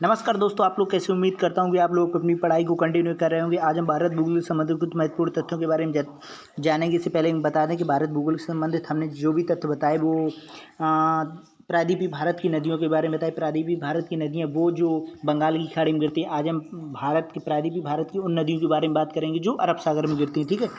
नमस्कार दोस्तों, आप लोग कैसे? उम्मीद करता हूँ कि आप लोग अपनी पढ़ाई को कंटिन्यू कर रहे होंगे। आज हम भारत भूगोल से संबंधित कुछ महत्वपूर्ण तथ्यों के बारे में जानेंगे। इससे पहले हम बता दें कि भारत भूगोल से संबंधित हमने जो भी तथ्य बताए वो प्रायद्वीपीय भारत की नदियों के बारे में बताए। प्रायद्वीपीय भारत की नदियाँ वो जो बंगाल की खाड़ी में गिरती हैं। आज हम भारत की प्रायद्वीपीय भारत की उन नदियों के बारे में बात करेंगे जो अरब सागर में गिरती हैं। ठीक है,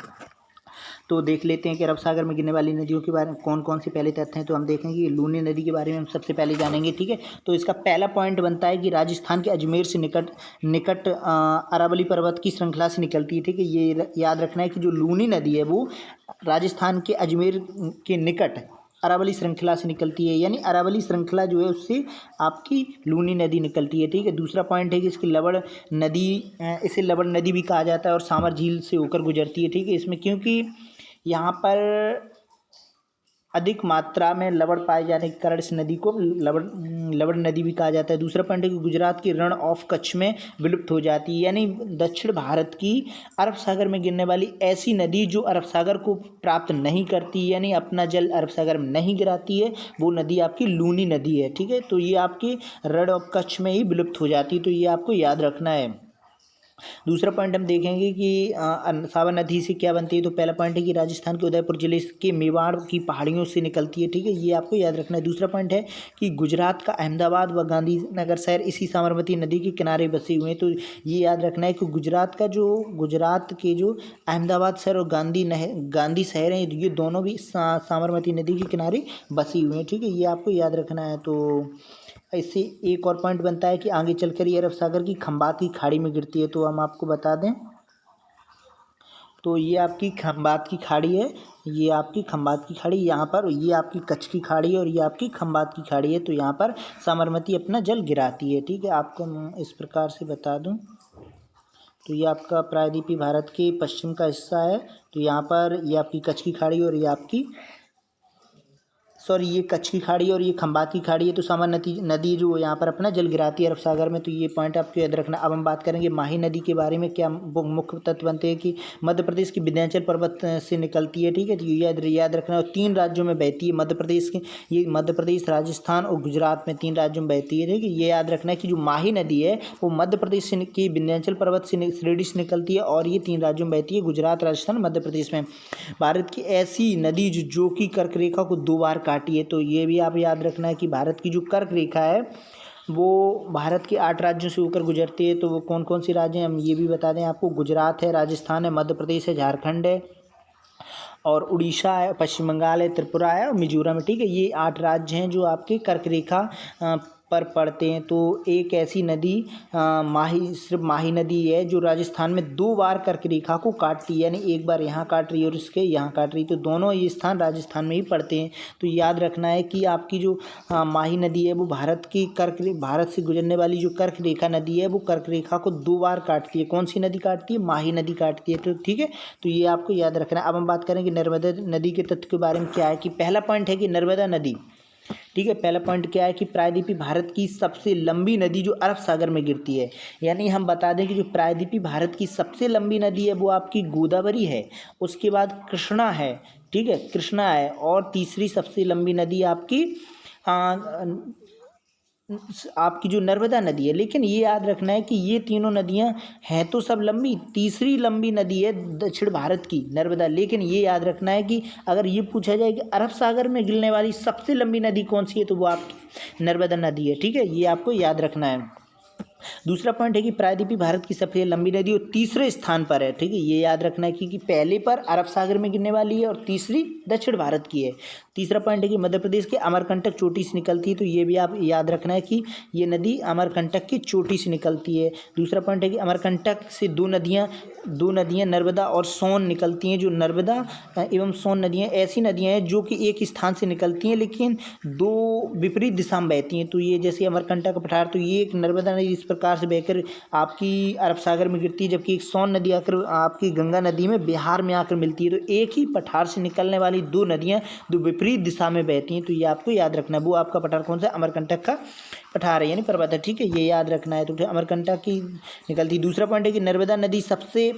तो देख लेते हैं कि अरब सागर में गिरने वाली नदियों के बारे में कौन कौन से पहले तथ्य हैं। तो हम देखेंगे कि लूनी नदी के बारे में हम सबसे पहले जानेंगे। ठीक है, तो इसका पहला पॉइंट बनता है कि राजस्थान के अजमेर से निकट निकट अरावली पर्वत की श्रृंखला से निकलती है। ठीक है, ये याद रखना है कि जो लूनी नदी है वो राजस्थान के अजमेर के निकट अरावली श्रृंखला से निकलती है, यानी अरावली श्रृंखला जो है उससे आपकी लूनी नदी निकलती है। ठीक है, दूसरा पॉइंट है कि इसकी लवण नदी, इसे लवण नदी भी कहा जाता है और सामर झील से होकर गुजरती है। ठीक है, इसमें क्योंकि यहाँ पर अधिक मात्रा में लवण पाए जाने के कारण इस नदी को लवण नदी भी कहा जाता है। दूसरा पॉइंट है कि गुजरात की रण ऑफ कच्छ में विलुप्त हो जाती है, यानी दक्षिण भारत की अरब सागर में गिरने वाली ऐसी नदी जो अरब सागर को प्राप्त नहीं करती, यानी अपना जल अरब सागर में नहीं गिराती है, वो नदी आपकी लूनी नदी है। ठीक है, तो ये आपकी रण ऑफ कच्छ में ही विलुप्त हो जाती है, तो ये आपको याद रखना है। दूसरा पॉइंट हम देखेंगे कि सावन नदी से क्या बनती है। तो पहला पॉइंट है कि राजस्थान के उदयपुर जिले के मेवाड़ की पहाड़ियों से निकलती है। ठीक है, ये आपको याद रखना है। दूसरा पॉइंट है कि गुजरात का अहमदाबाद व गांधीनगर शहर इसी साबरमती नदी के किनारे बसे हुए हैं। तो ये याद रखना है कि गुजरात के जो अहमदाबाद शहर और गांधी शहर हैं, ये दोनों भी साबरमती नदी के किनारे बसी हुए हैं। ठीक है, ये आपको याद रखना है। तो इससे एक और पॉइंट बनता है कि आगे चलकर ये अरब सागर की खंबात की खाड़ी में गिरती है। तो हम आपको बता दें, तो ये आपकी खंबात की खाड़ी है, ये आपकी खंबात की खाड़ी, यहाँ पर ये आपकी कच्छ की खाड़ी है और ये आपकी खंबात की खाड़ी है। तो यहाँ पर साबरमती अपना जल गिराती है। ठीक है, आपको मैं इस प्रकार से बता दूं, तो ये आपका प्रायद्वीपीय भारत के पश्चिम का हिस्सा है। तो यहाँ पर ये आपकी कच्छ की खाड़ी और ये आपकी ये कच्छ की खाड़ी और ये खंबात की खाड़ी है। तो सामान नदी जो यहाँ पर अपना जल गिराती है अरब सागर में। तो ये पॉइंट आपको याद रखना। अब हम बात करेंगे माही नदी के बारे में। क्या मुख्य तत्व बनते हैं कि मध्य प्रदेश की विंध्याचल पर्वत से निकलती है। ठीक है, तो ये याद रखना। और 3 राज्यों में बहती है मध्य प्रदेश के, ये मध्य प्रदेश, राजस्थान और गुजरात में 3 राज्यों में बहती है। ठीक है, ये याद रखना है कि जो माही नदी है वो मध्य प्रदेश की विंध्याचल पर्वत से श्रेणी से निकलती है और ये 3 राज्यों में बहती है, गुजरात, राजस्थान, मध्य प्रदेश में। भारत की ऐसी नदी जो कि कर्क रेखा को 2 बार काटी है। तो ये भी आप याद रखना है कि भारत की जो कर्क रेखा है वो भारत के 8 राज्यों से होकर गुजरती है। तो वो कौन कौन सी राज्य हैं हम ये भी बता दें आपको। गुजरात है, राजस्थान है, मध्य प्रदेश है, झारखंड है और उड़ीसा है, पश्चिम बंगाल है, त्रिपुरा है और मिजोरम है। ठीक है, ये 8 राज्य हैं जो आपके कर्क रेखा पर पड़ते हैं। तो एक ऐसी नदी सिर्फ माही नदी है जो राजस्थान में 2 बार कर्क रेखा को काटती है, यानी एक बार यहाँ काट रही है और इसके यहाँ काट रही है। तो दोनों ये स्थान राजस्थान में ही पड़ते हैं। तो याद रखना है कि आपकी जो माही नदी है वो भारत से गुजरने वाली जो कर्क रेखा नदी है वो कर्क रेखा को 2 बार काटती है। कौन सी नदी काटती है? माही नदी काटती है। तो ठीक है, तो ये आपको याद रखना है। अब हम बात करेंगे नर्मदा नदी के तत्व के बारे में। क्या है कि पहला पॉइंट है कि नर्मदा नदी, ठीक है, पहला पॉइंट क्या है कि प्रायद्वीपीय भारत की सबसे लंबी नदी जो अरब सागर में गिरती है, यानी हम बता दें कि जो प्रायद्वीपीय भारत की सबसे लंबी नदी है वो आपकी गोदावरी है, उसके बाद कृष्णा है। ठीक है, कृष्णा है और तीसरी सबसे लंबी नदी आपकी जो नर्मदा नदी है। लेकिन ये याद रखना है कि ये तीनों नदियां हैं तो सब लंबी, तीसरी लंबी नदी है दक्षिण भारत की नर्मदा। लेकिन ये याद रखना है कि अगर ये पूछा जाए कि अरब सागर में गिरने वाली सबसे लंबी नदी कौन सी है तो वो आपकी नर्मदा नदी है। ठीक है, ये आपको याद रखना है। दूसरा पॉइंट है कि प्रायद्वीपीय भारत की सबसे लंबी नदी और तीसरे स्थान पर है। ठीक है, ये याद रखना है कि पहले पर अरब सागर में गिरने वाली है और तीसरी दक्षिण भारत की है। तीसरा पॉइंट है कि मध्य प्रदेश के अमरकंटक चोटी से निकलती है। तो ये भी आप याद रखना है कि ये नदी अमरकंटक की चोटी से निकलती है। दूसरा पॉइंट है कि अमरकंटक से दो नदियाँ नर्मदा और सोन निकलती हैं। जो नर्मदा एवं सोन नदियाँ ऐसी नदियाँ हैं जो कि एक स्थान से निकलती हैं लेकिन 2 विपरीत दिशा में बहती हैं। तो ये जैसे अमरकंटक पठार, तो ये एक नर्मदा नदी इस प्रकार से बहकर आपकी अरब सागर में गिरती है, जबकि एक सोन नदी आकर आपकी गंगा नदी में बिहार में आकर मिलती है। तो एक ही पठार से निकलने वाली 2 नदियाँ 2 विपरीत दिशा में बहती हैं। तो ये आपको याद रखना है। वो आपका पठार कौन सा? अमरकंटक का पठार है यानी पर्वत है, ठीक है, ये याद रखना है। तो अमरकंटक की निकलती है। दूसरा पॉइंट है कि नर्मदा नदी सबसे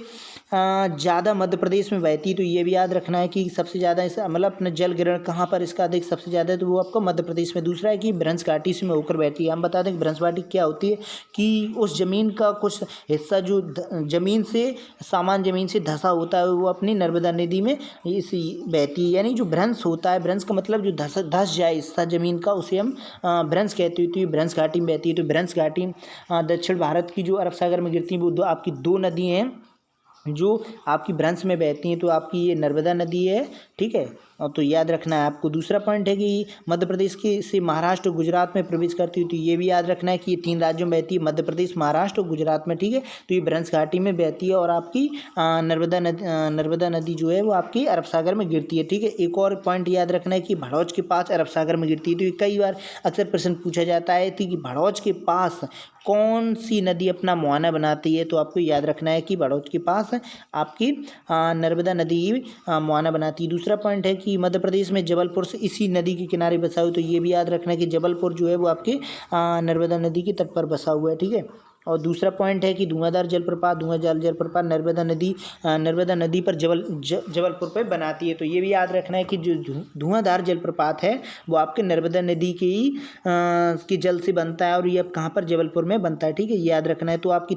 ज़्यादा मध्य प्रदेश में बहती है, तो ये भी याद रखना है कि सबसे ज़्यादा इस मतलब अपना जल ग्रहण कहाँ पर इसका अधिक सबसे ज़्यादा है, तो वो आपको मध्य प्रदेश में। दूसरा है कि भ्रंश घाटी से में होकर बहती है। हम बता दें कि भ्रंश घाटी क्या होती है कि उस ज़मीन का कुछ हिस्सा जो ज़मीन से सामान्य ज़मीन से धंसा होता है वो अपनी नर्मदा नदी में इस बहती है। यानी जो भ्रंश होता है, भ्रंश का मतलब जो धस जाए हिस्सा ज़मीन का, उसे हम भ्रंश कहते हैं। तो ये भ्रंश घाटी में बहती है। तो भ्रंश घाटी दक्षिण भारत की जो अरब सागर में गिरती है, वो आपकी दो नदी हैं जो आपकी भ्रंश में बहती हैं। तो आपकी ये नर्मदा नदी है, ठीक है, और तो याद रखना है आपको। दूसरा पॉइंट है कि मध्य प्रदेश के से महाराष्ट्र और गुजरात में प्रवेश करती है, तो ये भी याद रखना है कि ये 3 राज्यों में बहती है, मध्य प्रदेश, महाराष्ट्र और गुजरात में, ठीक है। तो ये भ्रंश घाटी में बहती है और आपकी नर्मदा नदी जो है वो आपकी अरब सागर में गिरती है, ठीक है। एक और पॉइंट याद रखना है कि भड़ौच के पास अरब सागर में गिरती है। तो ये कई बार अक्सर प्रश्न पूछा जाता है कि भड़ौच के पास कौन सी नदी अपना मुहाना बनाती है, तो आपको याद रखना है कि भड़ौच के पास आपकी नर्मदा नदी मुहाना बनाती है। दूसरा पॉइंट है कि मध्य प्रदेश में जबलपुर से इसी नदी के किनारे बसा हुआ, तो ये भी याद रखना है कि जबलपुर जो है वो आपके नर्मदा नदी के तट पर बसा हुआ है, ठीक है। और दूसरा पॉइंट है कि धुआंधार जलप्रपात नर्मदा नदी पर जबलपुर पे बनाती है। तो ये भी याद रखना है कि जो धुआंधार जलप्रपात है वो आपके नर्मदा नदी के ही के जल से बनता है और ये अब कहाँ पर जबलपुर में बनता है, ठीक है, ये याद रखना है। तो आपकी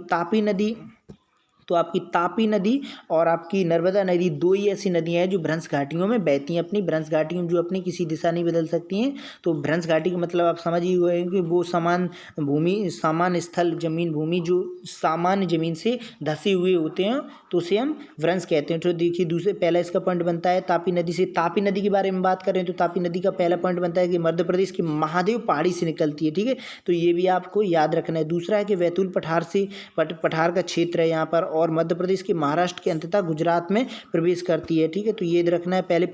तापी नदी और आपकी नर्मदा नदी दो ही ऐसी नदियाँ हैं जो भ्रंश घाटियों में बहती हैं। अपनी भ्रंश घाटियों जो अपनी किसी दिशा नहीं बदल सकती हैं। तो भ्रंश घाटी का मतलब आप समझ ही हुए हैं कि वो सामान्य स्थल जमीन भूमि जो सामान्य जमीन से धसे हुए होते हैं, तो उसे हम भ्रंश कहते हैं। तो देखिए दूसरे पहला इसका पॉइंट बनता है तापी नदी से। तापी नदी के बारे में बात करें तो तापी नदी का पहला पॉइंट बनता है कि मध्य प्रदेश की महादेव पहाड़ी से निकलती है, ठीक है, तो ये भी आपको याद रखना है। दूसरा है कि बैतूल पठार का क्षेत्र है यहाँ पर और मध्य प्रदेश के महाराष्ट्र के अंततः गुजरात में प्रवेश करती है, ठीक है, तो ये रखना है। पहले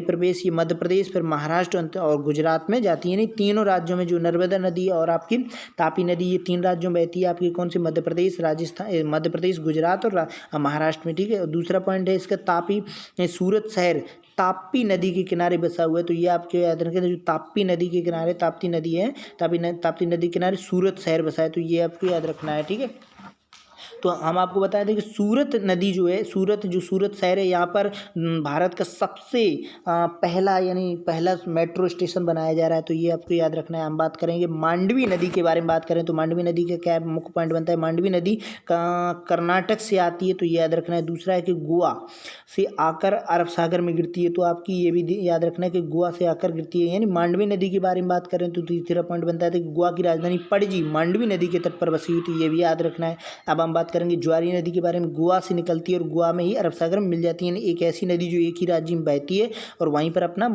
प्रवेश ये मध्य प्रदेश फिर महाराष्ट्र और गुजरात में जाती है। यानी तीनों राज्यों में जो नर्मदा नदी और आपकी तापी नदी ये 3 राज्यों में बहती है। आपकी कौन सी? मध्य प्रदेश, राजस्थान, मध्य प्रदेश, गुजरात और महाराष्ट्र में, ठीक है। दूसरा पॉइंट है इसका तापी सूरत शहर ताप्ती नदी के किनारे बसा हुआ है, तो ये आपके याद रखें। जो ताप्ती नदी के किनारे ताप्ती नदी है, ताप्ती नदी के किनारे सूरत शहर बसा है, तो ये आपको याद रखना है, ठीक है। तो हम आपको बता दें कि सूरत नदी जो है सूरत शहर है यहाँ पर भारत का सबसे पहला मेट्रो स्टेशन बनाया जा रहा है, तो ये आपको याद रखना है। हम बात करेंगे मांडवी नदी के बारे में बात करें तो मांडवी नदी का क्या मुख्य पॉइंट बनता है? मांडवी नदी कर्नाटक से आती है, तो ये याद रखना है। दूसरा है कि गोवा से आकर अरब सागर में गिरती है, तो आपकी ये भी याद रखना है कि गोवा से आकर गिरती है। यानी मांडवी नदी के बारे में बात करें तो तीसरा पॉइंट बनता है कि गोवा की राजधानी पणजी मांडवी नदी के तट पर बसी हुई, तो ये भी याद रखना है। अब हम बात करेंगे ज्वारी नदी के बारे में। गोवा से निकलती है और गोवा में ही अरब सागर में मिल जाती है। एक ऐसी नदी जो एक ही राज्य में बहती है और वहीं पर अपना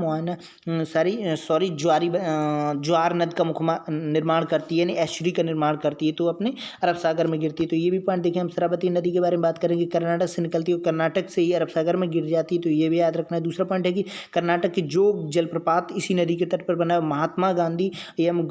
ज्वार नद का निर्माण करती है, यानी एस्चुरी का निर्माण करती है, तो अपने अरब सागर में गिरती है। तो ये भी पॉइंट देखिए। हम शरावती नदी के बारे में बात करेंगे। कर्नाटक से निकलती है और कर्नाटक से ही अरब सागर में गिर जाती है, तो ये भी याद रखना है। दूसरा पॉइंट है कि कर्नाटक की जोग जलप्रपात इसी नदी के तट पर बना है। महात्मा गांधी एवं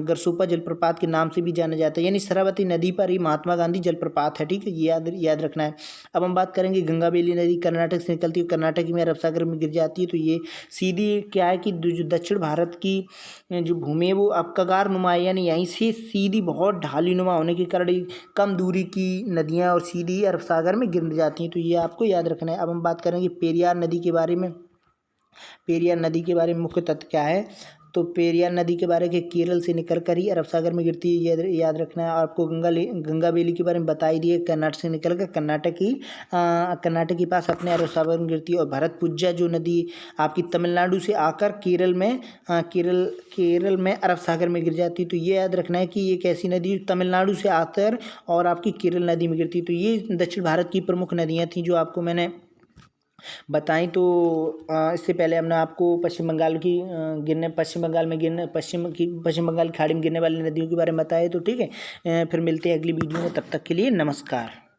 गरसोपा जलप्रपात के नाम से भी जाना जाता है, यानी शरावती नदी पर ही महात्मा गांधी जलप्रपात है, ठीक है, ये याद रखना है। अब हम बात करेंगे गंगाबेली नदी कर्नाटक से निकलती है, कर्नाटक में अरब सागर में गिर जाती है, तो ये सीधी क्या है कि जो दक्षिण भारत की जो भूमि है वो अब कगारनुमा है, यानी यहीं से सीधी बहुत ढालीनुमा होने के कारण कम दूरी की नदियाँ और सीधी अरब सागर में गिर जाती हैं, तो ये आपको याद रखना है। अब हम बात करेंगे पेरियार नदी के बारे में। पेरियार नदी के बारे में मुख्य तथ्य क्या है? तो पेरियार नदी के बारे में केरल से निकल कर ही अरब सागर में गिरती है, ये याद रखना है। आपको गंगाबेली के बारे में बता ही दिए, कर्नाटक से निकल कर कर्नाटक के पास अपने अरब सागर में गिरती है। और भरतपुजा जो नदी आपकी तमिलनाडु से आकर केरल में अरब सागर में गिर जाती है, तो ये याद रखना है कि ये एक ऐसी नदी तमिलनाडु से आकर और आपकी केरल नदी में गिरती है। तो ये दक्षिण भारत की प्रमुख नदियाँ थीं जो आपको मैंने बताई। तो इससे पहले हमने आपको पश्चिम बंगाल की खाड़ी में गिरने वाली नदियों के बारे में बताया, तो ठीक है। फिर मिलते हैं अगली वीडियो में, तब तक के लिए नमस्कार।